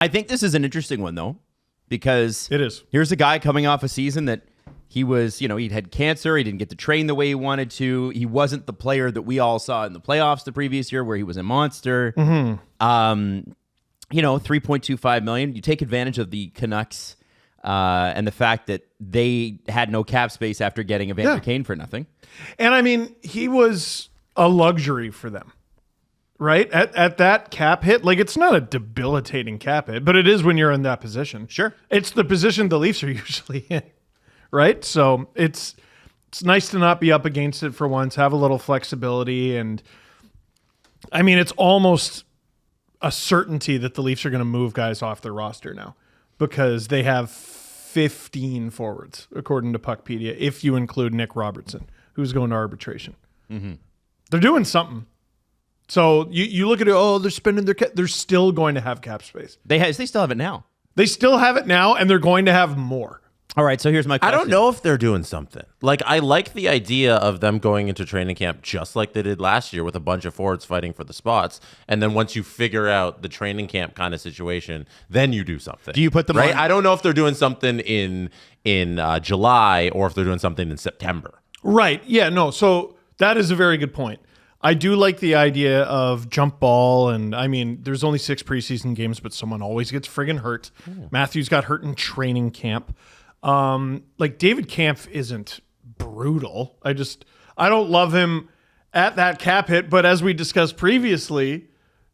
I think this is an interesting one, though, because It is. Here's a guy coming off a season that he was, he'd had cancer. He didn't get to train the way he wanted to. He wasn't the player that we all saw in the playoffs the previous year where he was a monster. $3.25 million. You take advantage of the Canucks and the fact that they had no cap space after getting Evander Kane for nothing. And I mean, he was a luxury for them, right? At that cap hit, like it's not a debilitating cap hit, but it is when you're in that position. Sure. It's the position the Leafs are usually in, right? So it's nice to not be up against it for once, have a little flexibility. And I mean, it's almost a certainty that the Leafs are going to move guys off their roster now because they have 15 forwards, according to Puckpedia, if you include Nick Robertson, who's going to arbitration. Mm-hmm. They're doing something. So you look at it, they're spending their cap. They're still going to have cap space. They still have it now. They still have it now, and they're going to have more. All right, so here's my question. I don't know if they're doing something. Like, I like the idea of them going into training camp just like they did last year with a bunch of forwards fighting for the spots. And then once you figure out the training camp kind of situation, then you do something. Do you put them right? on? I don't know if they're doing something in July or if they're doing something in September. Right. Yeah, no. So that is a very good point. I do like the idea of jump ball. And I mean, there's only 6 preseason games, but someone always gets friggin' hurt. Matthews got hurt in training camp. Like David Kampf isn't brutal. I don't love him at that cap hit, but as we discussed previously,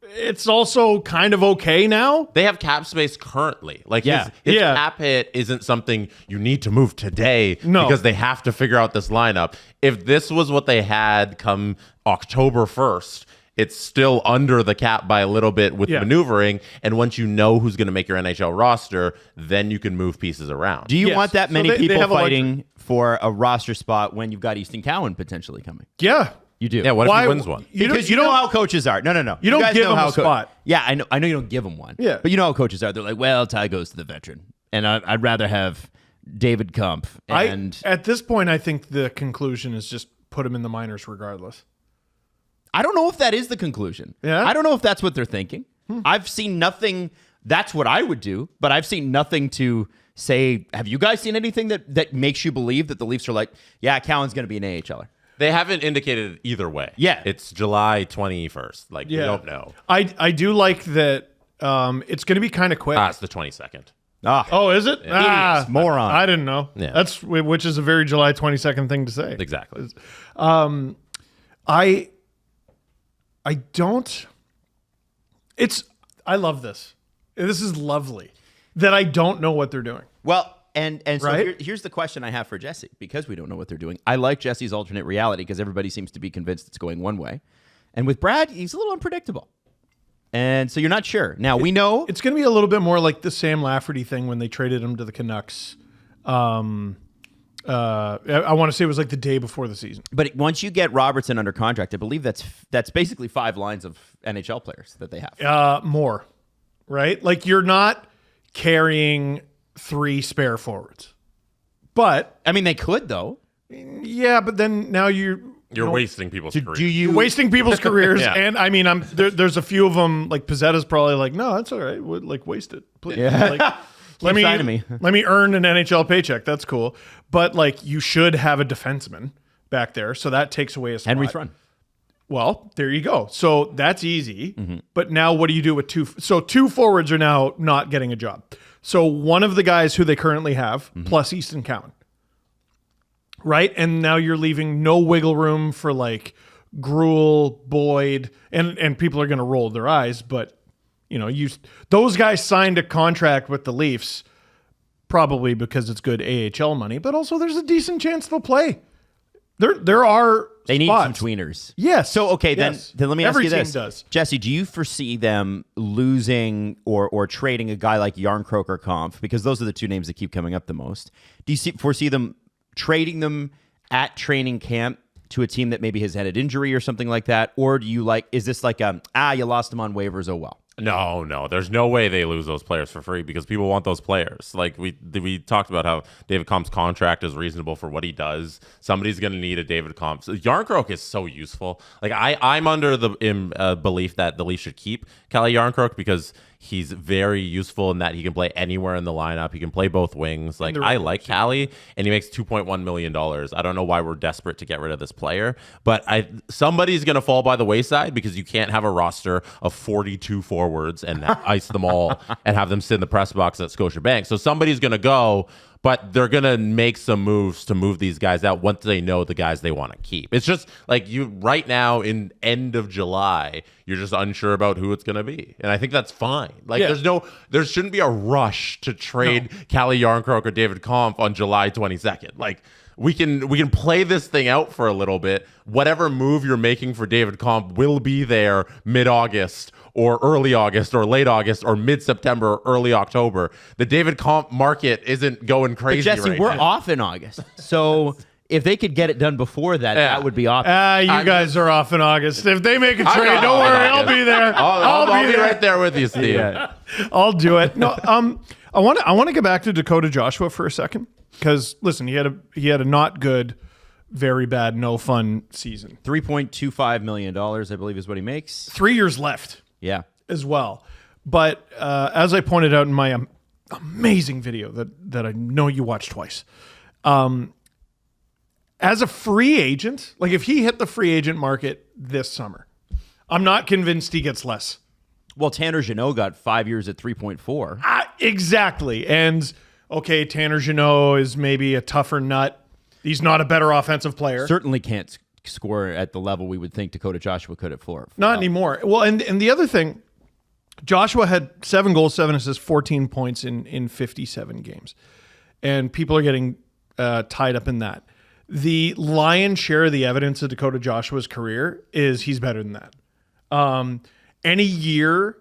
it's also kind of okay now. They have cap space currently. Like his Yeah. cap hit isn't something you need to move today No. because they have to figure out this lineup. If this was what they had come October 1st, it's still under the cap by a little bit with maneuvering. And once you know who's going to make your NHL roster, then you can move pieces around. Do you Yes. want that So many they people have a fighting for a roster spot when you've got Easton Cowan potentially coming? Yeah. You do. Yeah, what if he wins one? Because you know how coaches are. No. You don't guys give know them how a spot. Yeah, I know you don't give them one. Yeah. But you know how coaches are. They're like, well, Ty goes to the veteran. And I'd rather have David Kumpf. And At this point, I think the conclusion is just put him in the minors regardless. I don't know if that is the conclusion. Yeah? I don't know if that's what they're thinking. I've seen nothing. That's what I would do. But I've seen nothing to say, have you guys seen anything that makes you believe that the Leafs are like, yeah, Cowan's going to be an AHLer? They haven't indicated either way. Yeah. It's July 21st. Like, we don't know. I do like that it's going to be kind of quick. It's the 22nd. Oh, is it? Idiots, moron. I didn't know. Yeah. Which is a very July 22nd thing to say. Exactly. I don't. I love this. This is lovely that I don't know what they're doing. Well, and so Right? here's the question I have for Jesse, because we don't know what they're doing. I like Jesse's alternate reality because everybody seems to be convinced it's going one way. And with Brad, he's a little unpredictable. And so you're not sure. Now, we know. It's going to be a little bit more like the Sam Lafferty thing when they traded him to the Canucks. I want to say it was like the day before the season. But once you get Robertson under contract, I believe that's basically 5 lines of NHL players that they have. More, right? Like you're not carrying 3 spare forwards. But, I mean, they could, though. yeah, but then now you're wasting people's careers. You're wasting people's careers. Yeah. And I mean, there's a few of them, like Pizzetta's probably like, no, that's all right. Like, waste it. Please. Yeah. Like, signing me. let me earn an NHL paycheck. That's cool. But like, you should have a defenseman back there. So that takes away a spot. Henry Thrun. Well, there you go. So that's easy. Mm-hmm. But now what do you do with 2? So 2 forwards are now not getting a job. So one of the guys who they currently have, plus Easton Cowan. Right? And now you're leaving no wiggle room for like Gruel, Boyd, and people are going to roll their eyes. But, those guys signed a contract with the Leafs probably because it's good AHL money, but also there's a decent chance they'll play. There are They need spots. some tweeners. Yes. So, okay, Yes. then let me ask Every you this. team does. Jesse, do you foresee them losing or trading a guy like Yarncroke or Kampf? Because those are the 2 names that keep coming up the most. Do you foresee them trading them at training camp to a team that maybe has had an injury or something like that? Or do you is this like you lost them on waivers, oh well? No. There's no way they lose those players for free because people want those players. Like we talked about how David Kampf's contract is reasonable for what he does. Somebody's going to need a David Kampf. Yarncroke is so useful. Like I'm under the belief that the Leafs should keep Kalle Yarncroke because He's very useful in that he can play anywhere in the lineup. He can play both wings. Like, I like Callie, and he makes $2.1 million. I don't know why we're desperate to get rid of this player, but somebody's going to fall by the wayside because you can't have a roster of 42 forwards and ice them all and have them sit in the press box at Scotiabank. So somebody's going to go, but they're going to make some moves to move these guys out once they know the guys they want to keep. It's just like you right now in end of July, you're just unsure about who it's going to be. And I think that's fine. Like there shouldn't be a rush to trade Calle Yarncroke or David Kampf on July 22nd. Like we can play this thing out for a little bit. Whatever move you're making for David Kampf will be there mid-August or early August or late August or mid-September or early October. The David Kampf market isn't going crazy But Jesse, right we're now. off in August. So if they could get it done before that, that would be awesome. You guys are off in August. If they make a trade, don't worry, I'll be there. I'll be right there with you, Steve. I'll do it. No, I want to get back to Dakota Joshua for a second because listen, he had a not good, very bad, no fun season. $3.25 million, I believe, is what he makes. 3 years left. Yeah. As well. But as I pointed out in my amazing video that I know you watched twice, as a free agent, like if he hit the free agent market this summer, I'm not convinced he gets less. Well, Tanner Jeannot got 5 years at 3.4. Exactly. And okay, Tanner Jeannot is maybe a tougher nut. He's not a better offensive player. Certainly can't score at the level we would think Dakota Joshua could at floor. Not anymore. Well, and the other thing, Joshua had 7 goals, 7 assists, 14 points in 57 games. And people are getting tied up in that. The lion's share of the evidence of Dakota Joshua's career is he's better than that. Any year,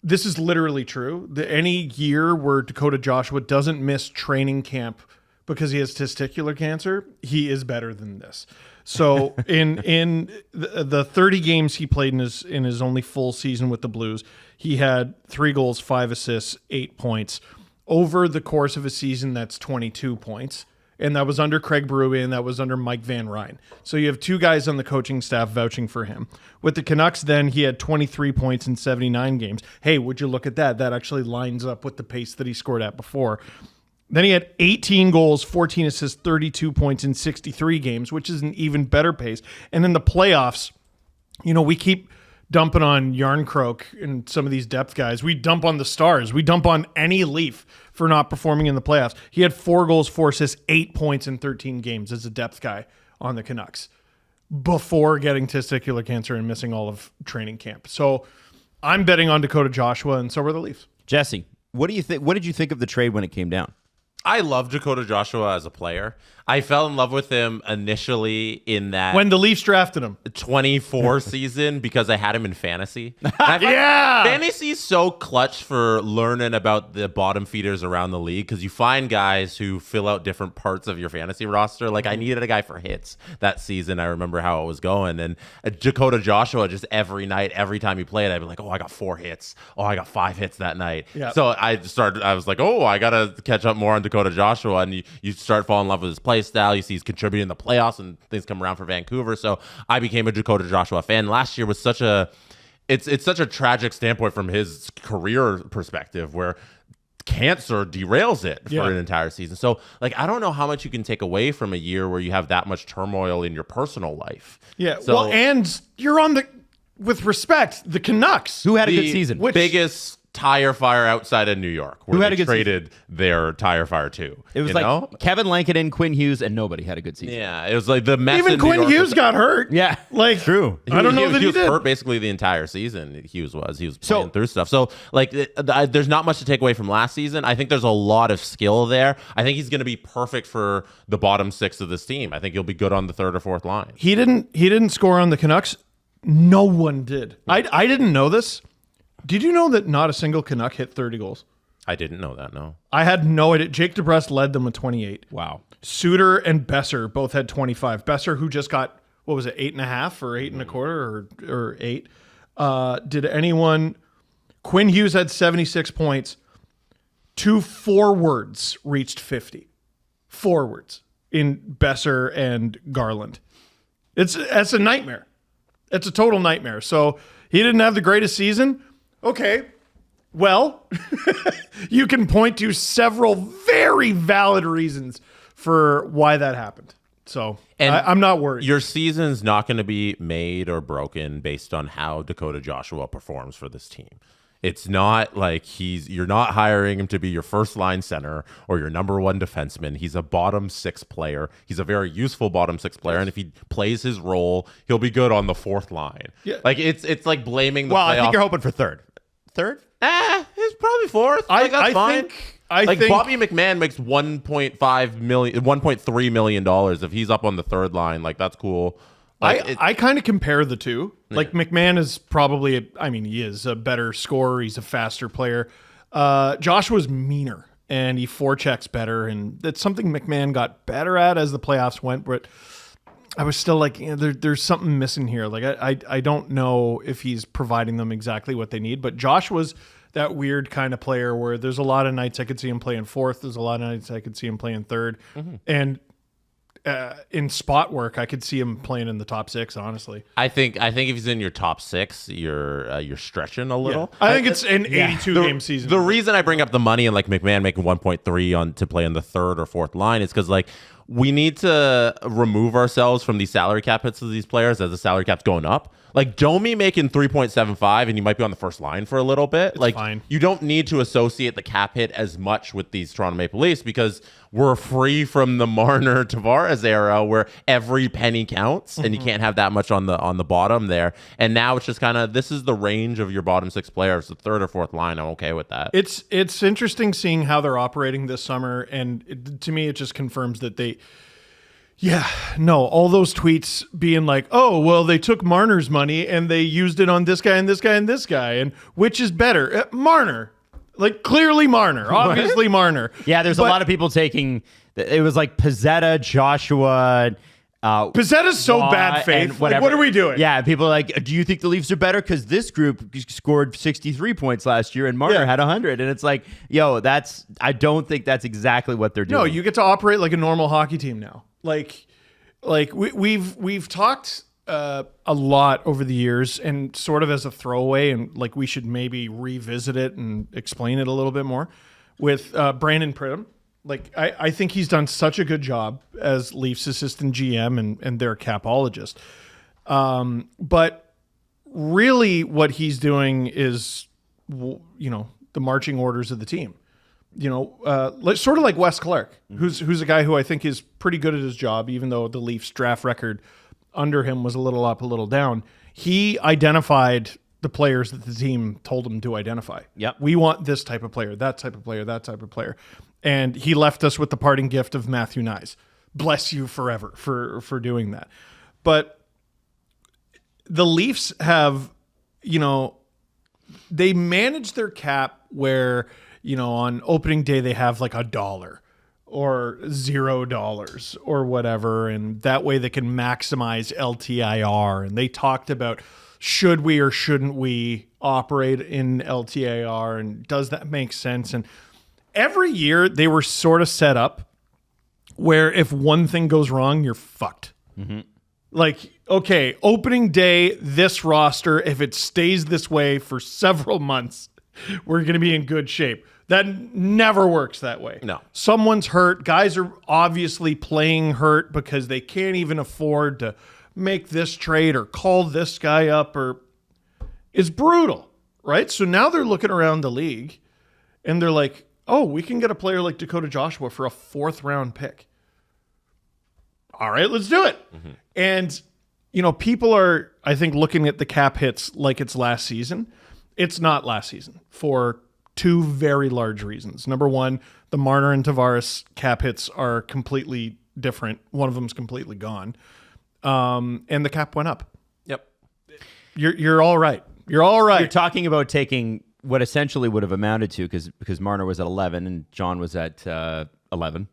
this is literally true, any year where Dakota Joshua doesn't miss training camp because he has testicular cancer, he is better than this. So in the 30 games he played in his only full season with the Blues, he had 3 goals, 5 assists, 8 points. Over the course of a season, that's 22 points. And that was under Craig Berube and that was under Mike Van Ryn. So you have 2 guys on the coaching staff vouching for him. With the Canucks, then, he had 23 points in 79 games. Hey, would you look at that? That actually lines up with the pace that he scored at before. Then he had 18 goals, 14 assists, 32 points in 63 games, which is an even better pace. And in the playoffs, we keep dumping on Yarncroke and some of these depth guys. We dump on the Stars. We dump on any Leaf for not performing in the playoffs. He had 4 goals, 4 assists, 8 points in 13 games as a depth guy on the Canucks before getting testicular cancer and missing all of training camp. So I'm betting on Dakota Joshua, and so are the Leafs. Jesse, what do you think? What did you think of the trade when it came down? I love Dakota Joshua as a player. I fell in love with him initially in that when the Leafs drafted him 24 season because I had him in fantasy. Fantasy is so clutch for learning about the bottom feeders around the league because you find guys who fill out different parts of your fantasy roster. Like I needed a guy for hits that season. I remember how it was going. And Dakota Joshua, just every night, every time he played, I'd be like, oh, I got 4 hits. Oh, I got 5 hits that night. Yep. So I was like, oh, I got to catch up more on Dakota Joshua. And you start falling in love with his play style. You see he's contributing in the playoffs and things come around for Vancouver. So I became a Dakota Joshua fan. Last year was such a tragic standpoint from his career perspective where cancer derails it for an entire season. So like I don't know how much you can take away from a year where you have that much turmoil in your personal life. Yeah. So, well, and you're on with respect, the Canucks, who had a good season, biggest tire fire outside of New York, where they traded their tire fire too. It was like Kevin Lankinen, Quinn Hughes, and nobody had a good season. Yeah, it was like the mess. Even Quinn Hughes got hurt. Yeah, like true. I don't know that he was did. hurt basically the entire season. Hughes was playing through stuff. So like, there's not much to take away from last season. I think there's a lot of skill there. I think he's going to be perfect for the bottom 6 of this team. I think he'll be good on the 3rd or 4th line. He didn't score on the Canucks. No one did. I didn't know this. Did you know that not a single Canuck hit 30 goals? I didn't know that, no. I had no idea. Jake DeBrusk led them with 28. Wow. Suter and Besser both had 25. Besser, who just got, 8.5 or 8.25 or 8. Did anyone... Quinn Hughes had 76 points. 2 forwards reached 50. Forwards in Besser and Garland. That's a nightmare. It's a total nightmare. So he didn't have the greatest season. Okay, Well, you can point to several very valid reasons for why that happened. So I'm not worried. Your season's not going to be made or broken based on how Dakota Joshua performs for this team. It's not like you're not hiring him to be your first line center or your number one defenseman. He's a bottom six player. He's a very useful bottom six player. And if he plays his role, he'll be good on the fourth line. Yeah. Like it's like blaming the playoff. I think you're hoping for third. Third? He's probably fourth. That's fine. I think Bobby McMahon makes $1.3 million if he's up on the third line. Like, that's cool. I kind of compare the two. Like, McMahon is probably, he is a better scorer. He's a faster player. Joshua's meaner, and he forechecks better, and that's something McMahon got better at as the playoffs went. But I was still like, there's something missing here. Like, I don't know if he's providing them exactly what they need. But Joshua's that weird kind of player where there's a lot of nights I could see him playing fourth. There's a lot of nights I could see him playing third. Mm-hmm. And in spot work, I could see him playing in the top six, honestly. I think if he's in your top six, you're stretching a little. Yeah. I think it's an 82 game season. The reason I bring up the money and like McMahon making 1.3 on to play on the third or fourth line is because like we need to remove ourselves from these salary cap hits of these players as the salary cap's going up. Like Domi making 3.75 and you might be on the first line for a little bit. It's like fine. You don't need to associate the cap hit as much with these Toronto Maple Leafs because we're free from the Marner Tavares era where every penny counts and you can't have that much on the bottom there. And now it's just kind of this is the range of your bottom six players, the third or fourth line. I'm okay with that. It's interesting seeing how they're operating this summer, and to me it just confirms that all those tweets being like, oh, well, they took Marner's money and they used it on this guy and this guy and this guy. And which is better? Marner. Like, clearly Marner. Obviously Marner. Yeah, there's a lot of people taking... It was like Pizzetta, Joshua... Pizzetta's so bad faith. Like, what are we doing? Yeah, people are like, do you think the Leafs are better? Because this group scored 63 points last year and Marner had 100. And it's like, I don't think that's exactly what they're doing. No, you get to operate like a normal hockey team now. Like we've talked a lot over the years, and sort of as a throwaway, and like we should maybe revisit it and explain it a little bit more with Brandon Pridham. Like I think he's done such a good job as Leafs assistant GM and their capologist. But really, what he's doing is the marching orders of the team. Sort of like Wes Clark, who's a guy who I think is pretty good at his job, even though the Leafs draft record under him was a little up, a little down. He identified the players that the team told him to identify. Yep. We want this type of player, that type of player, that type of player. And he left us with the parting gift of Matthew Nyes. Bless you forever for doing that. But the Leafs have, they manage their cap where... on opening day, they have like $1 or $0 or whatever. And that way they can maximize LTIR. And they talked about, should we or shouldn't we operate in LTIR? And does that make sense? And every year they were sort of set up where if one thing goes wrong, you're fucked. Mm-hmm. Like, okay, opening day, this roster, if it stays this way for several months, we're going to be in good shape. That never works that way. No. Someone's hurt. Guys are obviously playing hurt because they can't even afford to make this trade or call this guy up. It's brutal, right? So now they're looking around the league and they're like, oh, we can get a player like Dakota Joshua for a 4th round pick. All right, let's do it. Mm-hmm. And, people are, I think, looking at the cap hits like it's last season. It's not last season for 2 very large reasons. Number one, the Marner and Tavares cap hits are completely different. One of them's completely gone. And the cap went up. Yep. You're all right. You're all right. You're talking about taking what essentially would have amounted to, because Marner was at 11 and John was at 11.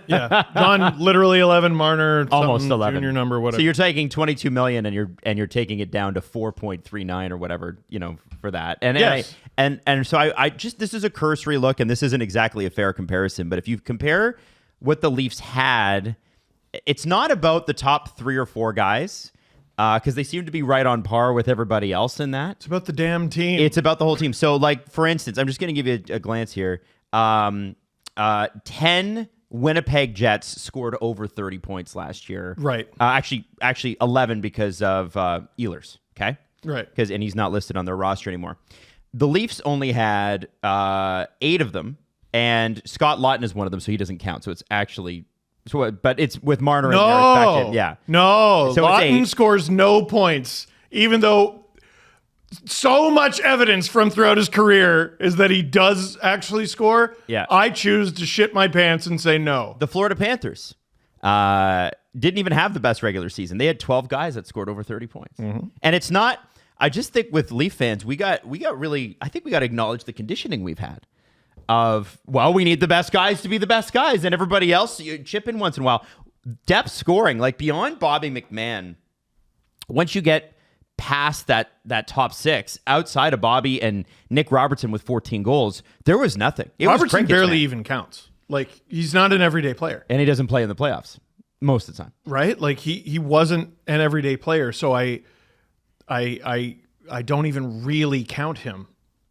Yeah. John literally 11, Marner almost 11. Junior number, whatever. So you're taking $22 million and you're taking it down to 4.39 or whatever, for that. And yes. and so I just, this is a cursory look, and this isn't exactly a fair comparison, but if you compare what the Leafs had, it's not about the top 3 or 4 guys. because they seem to be right on par with everybody else in that. It's about the damn team. It's about the whole team. So, like, for instance, I'm just going to give you a glance here. 10 Winnipeg Jets scored over 30 points last year. Right. Actually 11 because of Ehlers, okay? Right. And he's not listed on their roster anymore. The Leafs only had 8 of them, and Scott Laughton is one of them, so he doesn't count. So it's actually... but it's with Marner in there. It's back to, yeah. No. So Laughton scores no points, even though so much evidence from throughout his career is that he does actually score. Yeah. I choose to shit my pants and say no. The Florida Panthers didn't even have the best regular season. They had 12 guys that scored over 30 points. Mm-hmm. And it's not... I just think with Leaf fans, we got really... I think we got to acknowledge the conditioning we've had. Of, well, we need the best guys to be the best guys, and everybody else, you chip in once in a while. Depth scoring, like beyond Bobby McMahon, once you get past that top 6, outside of Bobby and Nick Robertson with 14 goals, there was nothing. It was Robertson crickets, barely man. even counts. Like, he's not an everyday player. And he doesn't play in the playoffs most of the time. Right? Like, he wasn't an everyday player, so I don't even really count him,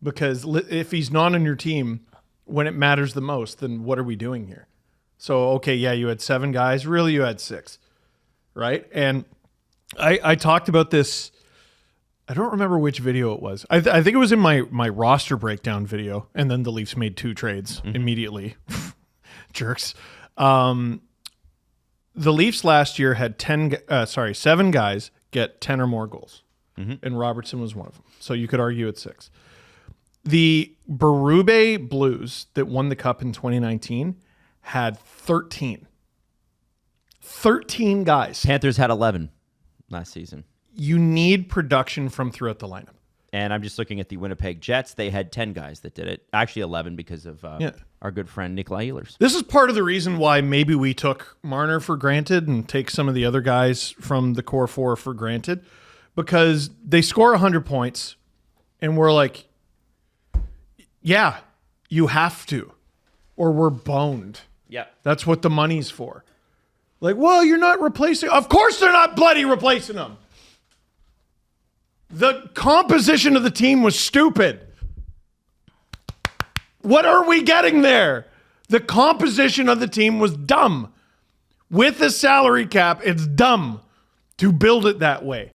because if he's not on your team when it matters the most, then what are we doing here? So, okay, yeah, you had 7 guys. Really, you had 6, right? And I talked about this. I don't remember which video it was. I think it was in my roster breakdown video, and then the Leafs made 2 trades immediately. Jerks. The Leafs last year had 7 guys get 10 or more goals, and Robertson was one of them. So you could argue it's 6. The Berube Blues that won the Cup in 2019 had 13. 13 guys. Panthers had 11 last season. You need production from throughout the lineup. And I'm just looking at the Winnipeg Jets. They had 10 guys that did it. Actually, 11 because of our good friend Nikolai Ehlers. This is part of the reason why maybe we took Marner for granted and take some of the other guys from the core 4 for granted, because they score 100 points and we're like, yeah, you have to, or we're boned. Yeah. That's what the money's for. Like, well, you're not replacing. Of course they're not bloody replacing them. The composition of the team was stupid. What are we getting there? The composition of the team was dumb. With a salary cap, it's dumb to build it that way.